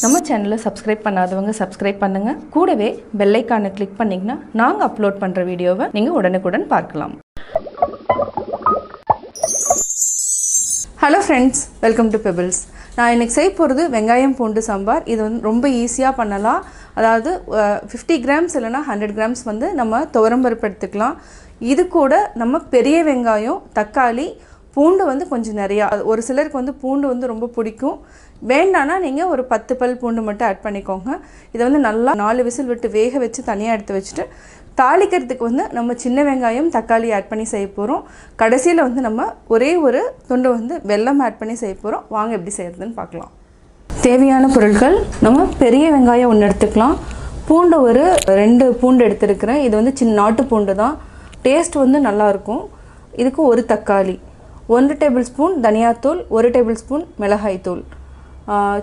நம்ம சேனலை சப்ஸ்கிரைப் பண்ணாதவங்க சப்ஸ்கிரைப் பண்ணுங்க. கூடவே பெல் ஐகானை கிளிக் பண்ணீங்கன்னா நாங்க அப்லோட் பண்ற வீடியோவை நீங்க உடனுக்குடன் பார்க்கலாம். Hello friends, welcome to pebbles. நான் இன்னைக்கு செய்ய போகிறது வெங்காயம் பூண்டு சாம்பார். இது வந்து ரொம்ப ஈஸியாக பண்ணலாம். அதாவது 50 கிராம்ஸ் இல்லைனா 100 கிராம்ஸ் வந்து நம்ம துவரம்பருப்பு எடுத்துக்கலாம். இது கூட நம்ம பெரிய வெங்காயம், தக்காளி, பூண்டு வந்து கொஞ்சம் நிறையா, ஒரு சிலருக்கு வந்து பூண்டு வந்து ரொம்ப பிடிக்கும். வேண்டானா நீங்கள் ஒரு 10 பல் பூண்டு மட்டும் ஆட் பண்ணிக்கோங்க. இதை வந்து நல்லா 4 விசில் விட்டு வேக வச்சு தனியாக எடுத்து வச்சுட்டு தாளிக்கிறதுக்கு வந்து நம்ம சின்ன வெங்காயம், தக்காளி ஆட் பண்ணி செய்ய போகிறோம். கடைசியில் வந்து நம்ம ஒரே ஒரு துண்டு வந்து வெல்லம் ஆட் பண்ணி செய்ய போகிறோம். வாங்க எப்படி செய்கிறதுன்னு பார்க்கலாம். தேவையான பொருட்கள்: நம்ம பெரிய வெங்காயம் 1 எடுத்துக்கலாம். பூண்டு ஒரு 2 பூண்டு எடுத்துருக்கிறேன். இது வந்து சின்ன நாட்டு பூண்டு தான். டேஸ்ட் வந்து நல்லாயிருக்கும். இதுக்கு ஒரு தக்காளி, 1 டேபிள் ஸ்பூன் தனியாத்தூள், 1 டேபிள் ஸ்பூன் மிளகாய்த்தூள்,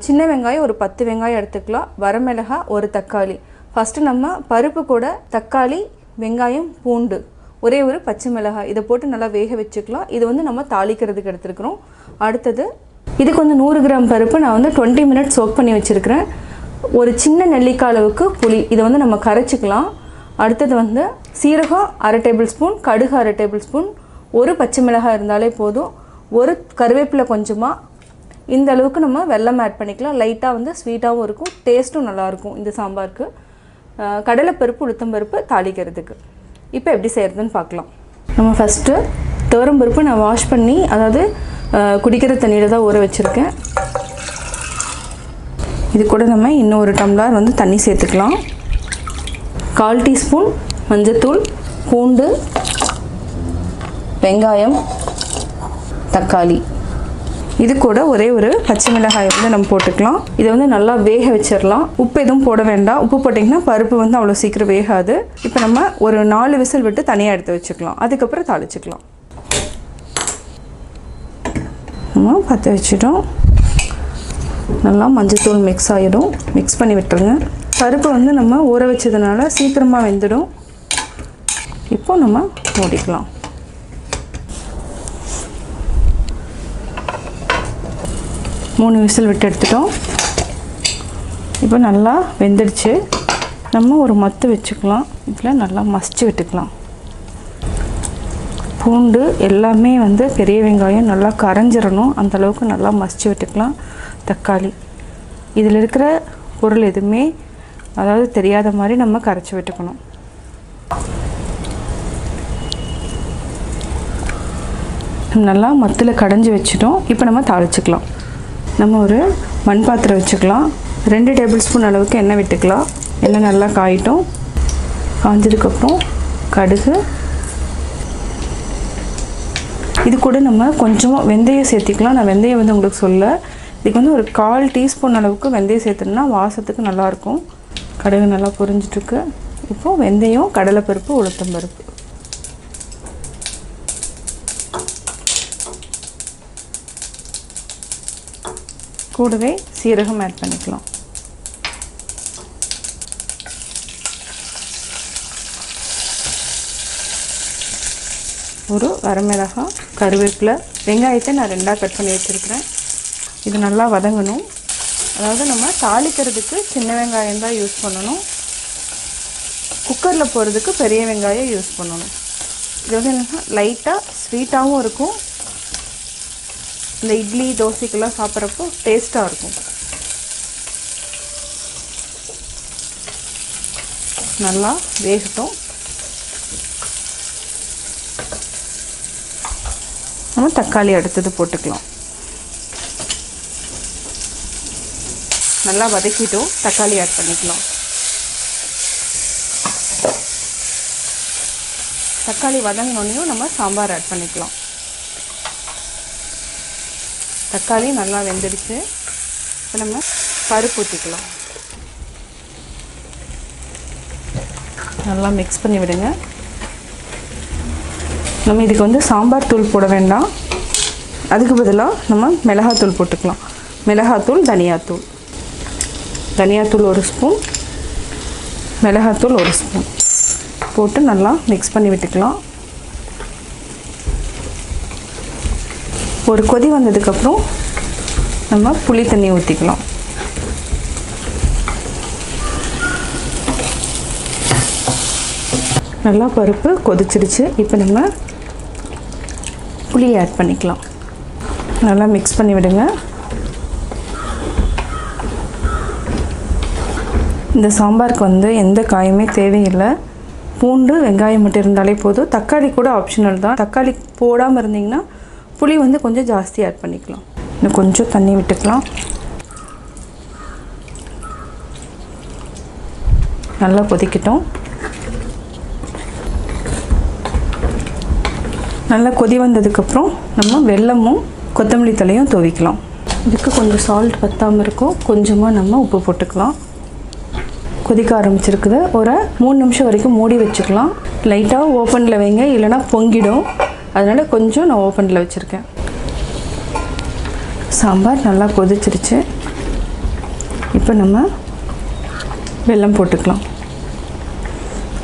சின்ன வெங்காயம் ஒரு 10 வெங்காயம் எடுத்துக்கலாம், வரமிளகாய், ஒரு தக்காளி. ஃபஸ்ட்டு நம்ம பருப்பு கூட தக்காளி, வெங்காயம், பூண்டு, ஒரே ஒரு பச்சை மிளகாய் இதை போட்டு நல்லா வேக வச்சுக்கலாம். இது வந்து நம்ம தாளிக்கிறதுக்கு எடுத்துருக்குறோம். அடுத்தது இதுக்கு வந்து 100 கிராம் பருப்பு நான் வந்து 20 மினிட்ஸ் சோக் பண்ணி வச்சுருக்கிறேன். ஒரு சின்ன நெல்லிக்காய் அளவுக்கு புளி, இதை வந்து நம்ம கரைச்சிக்கலாம். அடுத்தது வந்து சீரகம் 1/2 டேபிள் ஸ்பூன், கடுகு 1/2 டேபிள் ஸ்பூன், ஒரு பச்சை மிளகாய் இருந்தாலே போதும், ஒரு கருவேப்பிலை கொஞ்சமாக. இந்த அளவுக்கு நம்ம வெல்லம் ஆட் பண்ணிக்கலாம். லைட்டாக வந்து ஸ்வீட்டாகவும் இருக்கும், டேஸ்ட்டும் நல்லாயிருக்கும் இந்த சாம்பாருக்கு. கடலைப்பருப்பு, உளுத்தம்பருப்பு தாளிக்கிறதுக்கு. இப்போ எப்படி செய்கிறதுன்னு பார்க்கலாம். நம்ம ஃபஸ்ட்டு துவரம்பருப்பு நான் வாஷ் பண்ணி, அதாவது குடிக்கிற தண்ணியில் தான் ஊற வச்சுருக்கேன். இது கூட நம்ம இன்னும் 1 டம்ளர் வந்து தண்ணி சேர்த்துக்கலாம். 1/4 டீஸ்பூன் மஞ்சத்தூள், பூண்டு, வெங்காயம், தக்காளி, இது கூட ஒரே ஒரு பச்சை மிளகாய் வந்து நம்ம போட்டுக்கலாம். இதை வந்து நல்லா வேக வச்சிடலாம். உப்பு எதுவும் போட வேண்டாம். உப்பு போட்டிங்கன்னா பருப்பு வந்து அவ்வளோ சீக்கிரம் வேகாது. இப்போ நம்ம ஒரு 4 விசில் விட்டு தனியாக எடுத்து வச்சுக்கலாம். அதுக்கப்புறம் தாளிச்சுக்கலாம். நம்ம பற்ற வச்சிட்டோம். நல்லா மஞ்சத்தூள் மிக்ஸ் ஆகிடும். மிக்ஸ் பண்ணி விட்டுருங்க. பருப்பு வந்து நம்ம ஊற வச்சதுனால சீக்கிரமாக வெந்துடும். இப்போ நம்ம மூடிக்கலாம். மூணு விசில் விட்டு எடுத்துட்டோம். இப்போ நல்லா வெந்துடுச்சு. நம்ம ஒரு மத்து வச்சுக்கலாம். இதில் நல்லா மசிச்சு விட்டுக்கலாம். பூண்டு எல்லாமே வந்து பெரிய வெங்காயம் நல்லா கரைஞ்சிடணும், அந்தளவுக்கு நல்லா மசிச்சு விட்டுக்கலாம். தக்காளி, இதில் இருக்கிற பொருள் எதுவுமே அதாவது தெரியாத மாதிரி நம்ம கரைச்சி விட்டுக்கணும். நல்லா மத்தில் கடைஞ்சி வச்சுட்டோம். இப்போ நம்ம தாளிச்சுக்கலாம். நம்ம ஒரு மண் பாத்திரம் வச்சுக்கலாம். 2 டேபிள் ஸ்பூன் அளவுக்கு எண்ணெய் விட்டுக்கலாம். எண்ணெய் நல்லா காயிட்டும். காஞ்சதுக்கப்புறம் கடுகு, இது கூட நம்ம கொஞ்சமாக வெந்தயம் சேர்த்திக்கலாம். நான் வெந்தயம் வந்து உங்களுக்கு சொல்ல, இதுக்கு வந்து ஒரு 1/4 டீஸ்பூன் அளவுக்கு வெந்தயம் சேர்த்துனா வாசத்துக்கு நல்லாயிருக்கும். கடுகு நல்லா பொரிஞ்சிட்ருக்கு. இப்போது வெந்தயம், கடலைப்பருப்பு, உளுத்தம்பருப்பு, கூடவே சீரகம் ஆட் பண்ணிக்கலாம். ஒரு வரமிளகாய், கருவேப்பிலை, வெங்காயத்தை நான் 2ஆக கட் பண்ணி வச்சுருக்கிறேன். இது நல்லா வதங்கணும். அதாவது நம்ம தாளிக்கிறதுக்கு சின்ன வெங்காயம் தான் யூஸ் பண்ணணும். குக்கரில் போகிறதுக்கு பெரிய வெங்காயம் யூஸ் பண்ணணும். இது வந்து என்னென்னா லைட்டாக ஸ்வீட்டாகவும் இருக்கும். இந்த இட்லி, தோசைக்கெல்லாம் சாப்பிட்றப்போ டேஸ்ட்டாக இருக்கும். நல்லா வேகட்டும். நம்ம தக்காளி அடுத்தது போட்டுக்கலாம். நல்லா வதக்கிட்டோம். தக்காளி ஆட் பண்ணிக்கலாம். தக்காளி வதங்கினோன்னையும் நம்ம சாம்பார் ஆட் பண்ணிக்கலாம். தக்காளி நல்லா வெந்துடுச்சு. இப்போ நம்ம பருப்பு ஊற்றிக்கலாம். நல்லா மிக்ஸ் பண்ணி விடுங்க. நம்ம இதுக்கு வந்து சாம்பார் தூள் போட வேண்டாம். அதுக்கு பதிலாக நம்ம மிளகாத்தூள் போட்டுக்கலாம். மிளகாத்தூள், தனியாத்தூள். தனியாத்தூள் 1 ஸ்பூன், மிளகாத்தூள் 1 ஸ்பூன் போட்டு நல்லா மிக்ஸ் பண்ணி விட்டுக்கலாம். ஒரு கொதி வந்ததுக்கப்புறம் நம்ம புளி தண்ணி ஊற்றிக்கலாம். நல்லா பருப்பு கொதிச்சிடுச்சு. இப்போ நம்ம புளி ஆட் பண்ணிக்கலாம். நல்லா மிக்ஸ் பண்ணி விடுங்க. இந்த சாம்பாருக்கு வந்து எந்த காயுமே தேவையில்லை. பூண்டு வெங்காயம் மட்டும் இருந்தாலே போதும். தக்காளி கூட ஆப்ஷனல் தான். தக்காளி போடாமல் இருந்தீங்கன்னா புளி வந்து கொஞ்சம் ஜாஸ்தி ஆட் பண்ணிக்கலாம். இன்னும் கொஞ்சம் தண்ணி விட்டுக்கலாம். நல்லா கொதிக்கட்டும். நல்லா கொதி வந்ததுக்கப்புறம் நம்ம வெல்லமும் கொத்தமல்லி தலையும் துவைக்கலாம். இதுக்கு கொஞ்சம் சால்ட் பத்தாமல் இருக்கும். கொஞ்சமாக நம்ம உப்பு போட்டுக்கலாம். கொதிக்க ஆரம்பிச்சிருக்குது. ஒரு 3 நிமிஷம் வரைக்கும் மூடி வச்சுக்கலாம். லைட்டாக ஓப்பனில் வைங்க, இல்லைனா பொங்கிடும். அதனால் கொஞ்சம் நான் ஓப்பனில் வச்சுருக்கேன். சாம்பார் நல்லா கொதிச்சிருச்சு. இப்போ நம்ம வெல்லம் போட்டுக்கலாம்.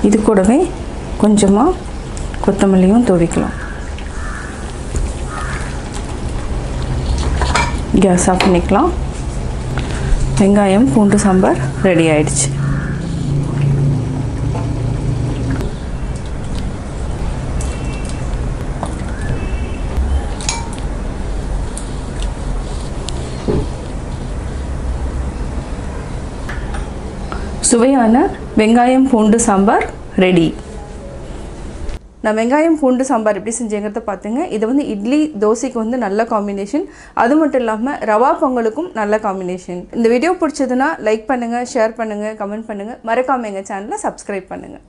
இது கூடவே கொஞ்சமாக கொத்தமல்லியும் துவைக்கலாம். கேஸ் ஆஃப் பண்ணிக்கலாம். வெங்காயம் பூண்டு சாம்பார் ரெடி ஆயிடுச்சு. சுவையான வெங்காயம் பூண்டு சாம்பார் ரெடி. நான் வெங்காயம் பூண்டு சாம்பார் எப்படி செஞ்சேங்கிறத பார்த்துங்க. இது வந்து இட்லி தோசைக்கு வந்து நல்ல காம்பினேஷன். அது மட்டும் இல்லாமல் ரவா பொங்கலுக்கும் நல்ல காம்பினேஷன். இந்த வீடியோ பிடிச்சதுன்னா லைக் பண்ணுங்கள், ஷேர் பண்ணுங்கள், கமெண்ட் பண்ணுங்கள். மறக்காமல் எங்கள் சேனலை சப்ஸ்கிரைப் பண்ணுங்கள்.